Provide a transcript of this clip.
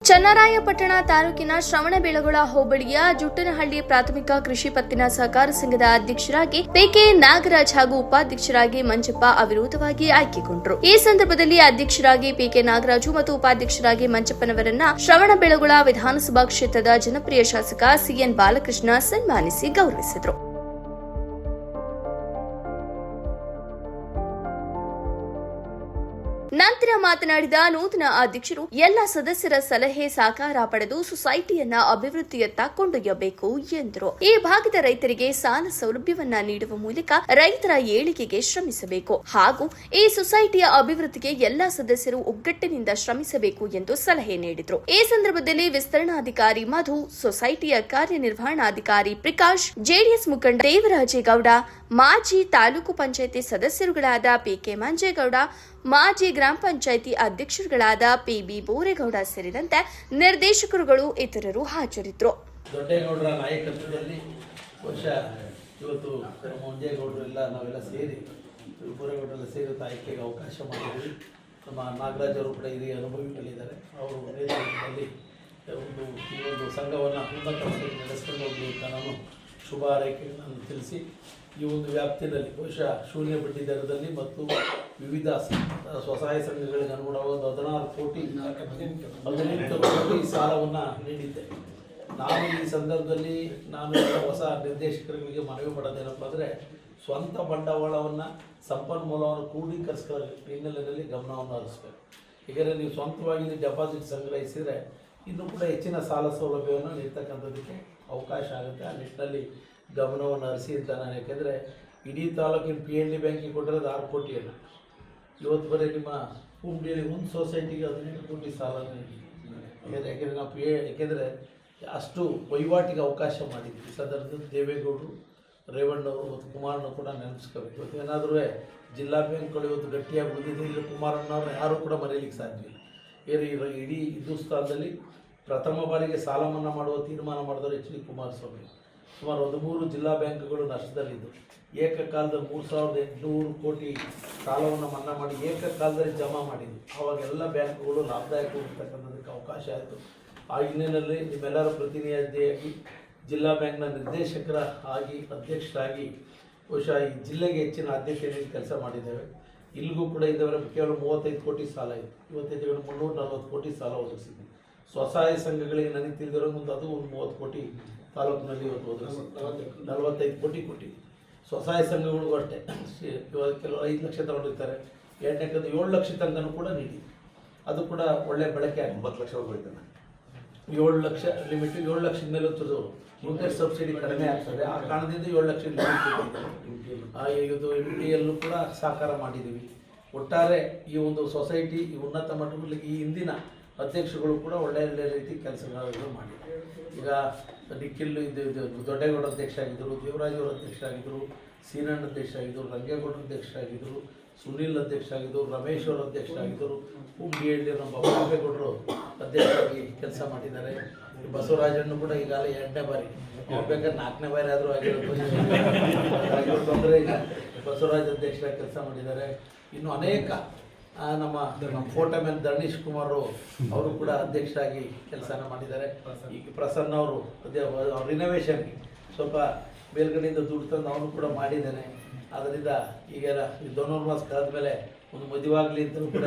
ಚನ್ನರಾಯಪಟ್ಟಣ ತಾಲೂಕಿನ ಶ್ರವಣಬೆಳಗೊಳ ಹೋಬಳಿಯ ಜುಟ್ಟನಹಳ್ಳಿ ಪ್ರಾಥಮಿಕ ಕೃಷಿ ಪತ್ತಿನ ಸಹಕಾರ ಸಂಘದ ಅಧ್ಯಕ್ಷರಾಗಿ ಪಿಕೆ ನಾಗರಾಜ್ ಹಾಗೂ ಉಪಾಧ್ಯಕ್ಷರಾಗಿ ಮಂಜಪ್ಪ ಅವಿರೋಧವಾಗಿ ಆಯ್ಕೆಗೊಂಡರು. ಈ ಸಂದರ್ಭದಲ್ಲಿ ಅಧ್ಯಕ್ಷರಾಗಿ ಪಿಕೆ ನಾಗರಾಜು ಮತ್ತು ಉಪಾಧ್ಯಕ್ಷರಾಗಿ ಮಂಜಪ್ಪನವರನ್ನ ಶ್ರವಣಬೆಳಗೊಳ ವಿಧಾನಸಭಾ ಕ್ಷೇತ್ರದ ಜನಪ್ರಿಯ ಶಾಸಕ ಸಿಎನ್ ಬಾಲಕೃಷ್ಣ ಸನ್ಮಾನಿಸಿ ಗೌರವಿಸಿದರು. ನಂತರ ಮಾತನಾಡಿದ ನೂತನ ಅಧ್ಯಕ್ಷರು ಎಲ್ಲ ಸದಸ್ಯರ ಸಲಹೆ ಸಹಕಾರ ಪಡೆದು ಸೊಸೈಟಿಯನ್ನ ಅಭಿವೃದ್ಧಿಯತ್ತ ಕೊಂಡೊಯ್ಯಬೇಕು ಎಂದರು. ಈ ಭಾಗದ ರೈತರಿಗೆ ಸಾಲ ಸೌಲಭ್ಯವನ್ನ ನೀಡುವ ಮೂಲಕ ರೈತರ ಏಳಿಗೆಗೆ ಶ್ರಮಿಸಬೇಕು ಹಾಗೂ ಈ ಸೊಸೈಟಿಯ ಅಭಿವೃದ್ಧಿಗೆ ಎಲ್ಲ ಸದಸ್ಯರು ಒಗ್ಗಟ್ಟಿನಿಂದ ಶ್ರಮಿಸಬೇಕು ಎಂದು ಸಲಹೆ ನೀಡಿದರು. ಈ ಸಂದರ್ಭದಲ್ಲಿ ವಿಸ್ತರಣಾಧಿಕಾರಿ ಮಧು, ಸೊಸೈಟಿಯ ಕಾರ್ಯನಿರ್ವಹಣಾಧಿಕಾರಿ ಪ್ರಕಾಶ್, ಜೆಡಿಎಸ್ ಮುಖಂಡ ದೇವರಾಜೇಗೌಡ, ಮಾಜಿ ತಾಲೂಕು ಪಂಚಾಯಿತಿ ಸದಸ್ಯರುಗಳಾದ ಪಿಕೆ ಮಂಜೇಗೌಡ, ಮಾಜಿ ಗ್ರಾಮ ಪಂಚಾಯಿತಿ ಅಧ್ಯಕ್ಷರುಗಳಾದ ಪಿಬಿ ಬೋರೇಗೌಡ ಸೇರಿದಂತೆ ನಿರ್ದೇಶಕರುಗಳು ಇತರರು ಹಾಜರಿದ್ದರು. ದೊಡ್ಡೇಗೌಡರ ನಾಯಕತ್ವದಲ್ಲಿ ಬಹುಶಃ ಇವತ್ತು ಮಂಜೇಗೌಡರು ನಾವೆಲ್ಲ ಸೇರಿ ಬೋರೇಗೌಡರೆಲ್ಲ ಸೇರಿ ಆಯ್ಕೆಗೆ ಅವಕಾಶ ಮಾಡಿದ್ವಿ. ನಮ್ಮ ನಾಗರಾಜ್ ಅವರು ಕೂಡ ಹಿರಿಯ ಅನುಭವಿಗಳಿದ್ದಾರೆ. ಅವರು ನೇತೃತ್ವದಲ್ಲಿ ಈ ಒಂದು ಸಂಘವನ್ನು ಉನ್ನತ ಮಟ್ಟಕ್ಕೆ ನಡೆಸ್ಕೊಂಡು ಹೋಗಲಿ ಅಂತ ನಾನು ಶುಭ ಹಾರೈಕೆಗಳನ್ನು ತಿಳಿಸಿ ಈ ಒಂದು ವ್ಯಾಪ್ತಿಯಲ್ಲಿ ಬಹುಶಃ ಶೂನ್ಯ ಬಡ್ಡಿ ದರದಲ್ಲಿ ಮತ್ತು ವಿವಿಧ ಸ್ವಸಹಾಯ ಸಂಘಗಳಿಗೆ ಅನುಗುಣವಾದ 18 ಕೋಟಿ ಸಾಲವನ್ನು ನೀಡಿದ್ದೆ. ನಾನು ಈ ಸಂದರ್ಭದಲ್ಲಿ ಹೊಸ ನಿರ್ದೇಶಕರುಗಳಿಗೆ ಮನವಿ ಮಾಡೋದೇನಪ್ಪ ಅಂದರೆ ಸ್ವಂತ ಬಂಡವಾಳವನ್ನು ಸಂಪನ್ಮೂಲವನ್ನು ಕ್ರೋಢೀಕರಿಸುವ ಹಿನ್ನೆಲೆಯಲ್ಲಿ ಗಮನವನ್ನು ಹರಿಸಬೇಕು. ಹೀಗಾದರೆ ನೀವು ಸ್ವಂತವಾಗಿ ಡೆಪಾಸಿಟ್ ಸಂಗ್ರಹಿಸಿದರೆ ಇನ್ನೂ ಕೂಡ ಹೆಚ್ಚಿನ ಸಾಲ ಸೌಲಭ್ಯವನ್ನು ನೀಡ್ತಕ್ಕಂಥದ್ದಕ್ಕೆ ಅವಕಾಶ ಆಗುತ್ತೆ. ಆ ನಿಟ್ಟಿನಲ್ಲಿ ಗಮನವನ್ನು ಹರಿಸಿ ಅಂತ ನಾನು, ಯಾಕೆಂದರೆ ಇಡೀ ತಾಲೂಕಿನ PNB ಬ್ಯಾಂಕಿಗೆ ಕೊಟ್ಟಿರೋದು 6 ಕೋಟಿಯನ್ನು. ಇವತ್ತು ಬರೀ ನಿಮ್ಮ ಹುಬ್ಳಿಯಲ್ಲಿ ಒಂದು ಸೊಸೈಟಿಗೆ 15 ಕೋಟಿ ಸಾಲ ಯಾಕೆಂದರೆ ನಾವು ಯಾಕೆಂದರೆ ಅಷ್ಟು ವಹಿವಾಟಿಗೆ ಅವಕಾಶ ಮಾಡಿದ್ವಿ. ಈ ಸಂದರ್ಭದಲ್ಲಿ ದೇವೇಗೌಡರು, ರೇವಣ್ಣವರು ಮತ್ತು ಕುಮಾರಣ್ಣ ಕೂಡ ನೆನಪಿಸ್ಕೋಬೇಕು. ಇವತ್ತು ಏನಾದರೂ ಜಿಲ್ಲಾ ಬ್ಯಾಂಕ್ಗಳು ಇವತ್ತು ಗಟ್ಟಿಯಾಗಿ ಉಳಿದಿದ್ದು ಕುಮಾರಣ್ಣವ್ರನ್ನ ಯಾರೂ ಕೂಡ ಮರೆಯಲಿಕ್ಕೆ ಸಾಧ್ಯ ಇಲ್ಲ. ಇಡೀ ಹಿಂದೂಸ್ತಾನದಲ್ಲಿ ಪ್ರಥಮ ಬಾರಿಗೆ ಸಾಲ ಮನ್ನಾ ಮಾಡುವ ತೀರ್ಮಾನ ಮಾಡಿದವರು HD ಕುಮಾರಸ್ವಾಮಿ. ಸುಮಾರು 13 ಜಿಲ್ಲಾ ಬ್ಯಾಂಕ್ಗಳು ನಷ್ಟದಲ್ಲಿದ್ದು ಏಕಕಾಲದಲ್ಲಿ 3800 ಕೋಟಿ ಸಾಲವನ್ನು ಮನ್ನಾ ಮಾಡಿ ಏಕಕಾಲದಲ್ಲಿ ಜಮಾ ಮಾಡಿದ್ದು. ಆವಾಗೆಲ್ಲ ಬ್ಯಾಂಕ್ಗಳು ಲಾಭದಾಯಕವಾಗಿರ್ತಕ್ಕಂಥದ್ದಕ್ಕೆ ಅವಕಾಶ ಆಯಿತು. ಆ ಹಿನ್ನೆಲೆಯಲ್ಲಿ ನಿಮ್ಮೆಲ್ಲರ ಪ್ರತಿನಿಧಿಯಾಗಿ ಜಿಲ್ಲಾ ಬ್ಯಾಂಕ್ನ ನಿರ್ದೇಶಕರ ಆಗಿ ಅಧ್ಯಕ್ಷರಾಗಿ ಬಹುಶಃ ಈ ಜಿಲ್ಲೆಗೆ ಹೆಚ್ಚಿನ ಆದ್ಯತೆ ನೀಡಿ ಕೆಲಸ ಮಾಡಿದ್ದೇವೆ. ಇಲ್ಲಿಗೂ ಕೂಡ ಇದ್ದವರೆ ಕೇವಲ 35 ಕೋಟಿ ಸಾಲ ಇತ್ತು. ಇವತ್ತೈದು 340 ಕೋಟಿ ಸಾಲ ಒದಗಿಸಿದ್ವಿ. ಸ್ವಸಹಾಯ ಸಂಘಗಳಿಗೆ ನನಗೆ ತಿಳಿದಿರೋ ಮುಂದೆ ಅದು ಒಂದು 30 ಕೋಟಿ ತಾಲೂಕಿನಲ್ಲಿ ಇವತ್ತು ಒದಗಿಸಿ 45 ಕೋಟಿ ಕೊಟ್ಟಿದೆ. ಸ್ವಸಹಾಯ ಸಂಘಗಳಿಗೂ ಅಷ್ಟೇ ಇವಾಗ ಕೆಲವು 5 ಲಕ್ಷ ತಗೊಂಡಿರ್ತಾರೆ, 2 7 ಲಕ್ಷ ತನಕನೂ ಕೂಡ ನೀಡಿ ಅದು ಕೂಡ ಒಳ್ಳೆ ಬಳಕೆ ಆಗಿ 9 ಲಕ್ಷ ಹೋಗ್ತಾನೆ. 7 ಲಕ್ಷ ಲಿಮಿಟ್, 7 ಲಕ್ಷದ ಮೇಲೆ ಇಂಟ್ರೆಸ್ಟ್ ಸಬ್ಸಿಡಿ ಕಡಿಮೆ ಆಗ್ತದೆ. ಆ ಕಾರಣದಿಂದ 7 ಲಕ್ಷ ಲಿಮಿಟ್ ಇದು MTಯಲ್ಲೂ ಕೂಡ ಸಹಕಾರ ಮಾಡಿದ್ದೀವಿ. ಒಟ್ಟಾರೆ ಈ ಒಂದು ಸೊಸೈಟಿ ಈ ಉನ್ನತ ಮಟ್ಟದಲ್ಲಿ ಈ ಹಿಂದಿನ ಅಧ್ಯಕ್ಷಗಳು ಕೂಡ ಒಳ್ಳೆಯ ರೀತಿ ಕೆಲಸಗಳನ್ನು ಮಾಡಿದ್ದಾರೆ. ಈಗ ನಿಖಿಲ್ ದೊಡ್ಡೇಗೌಡ ಅಧ್ಯಕ್ಷ ಆಗಿದ್ದರು, ದೇವರಾಜವರು ಅಧ್ಯಕ್ಷ ಆಗಿದ್ದರು, ಸೀನಣ್ಣ ಅಧ್ಯಕ್ಷ ಆಗಿದ್ದರು, ರಂಗೇಗೌಡ ಅಧ್ಯಕ್ಷ ಆಗಿದ್ದರು, ಸುನೀಲ್ ಅಧ್ಯಕ್ಷ ಆಗಿದ್ದರು, ರಮೇಶ್ ಅವರು ಅಧ್ಯಕ್ಷ ಆಗಿದ್ದರು, ಹುಬ್ಳಿಯಲ್ಲಿ ನಮ್ಮ ಬಾಬೇಗೌಡರು ಅಧ್ಯಕ್ಷರಾಗಿ ಕೆಲಸ ಮಾಡಿದ್ದಾರೆ. ಬಸವರಾಜನ್ನು ಕೂಡ ಈಗಾಗಲೇ 2ನೇ ಬಾರಿ, ಬೇಕಾದ್ರೆ 4ನೇ ಬಾರಿ ಆದರೂ ಆಗಿರೋದು ತೊಂದರೆ ಇಲ್ಲ. ಬಸವರಾಜ್ ಅಧ್ಯಕ್ಷರಾಗಿ ಕೆಲಸ ಮಾಡಿದ್ದಾರೆ. ಇನ್ನು ಅನೇಕ ನಮ್ಮ ಫೋಟೋ ಮೇಲೆ ಧರಣೀಶ್ ಕುಮಾರ್ ಅವರು ಕೂಡ ಅಧ್ಯಕ್ಷರಾಗಿ ಕೆಲಸನ ಮಾಡಿದ್ದಾರೆ. ಈಗ ಪ್ರಸನ್ನ ಅವರು ರಿನೋವೇಷನ್ಗೆ ಸ್ವಲ್ಪ ಮೇಲ್ಗಡೆಯಿಂದ ದುಡ್ಡು ತಂದು ಅವನು ಕೂಡ ಮಾಡಿದ್ದಾನೆ. ಅದರಿಂದ ಈಗ ಈ 2 ಮಾಸ ಕಳೆದ ಮೇಲೆ ಒಂದು ಮದುವಾಗಲಿ ಅಂತ ಕೂಡ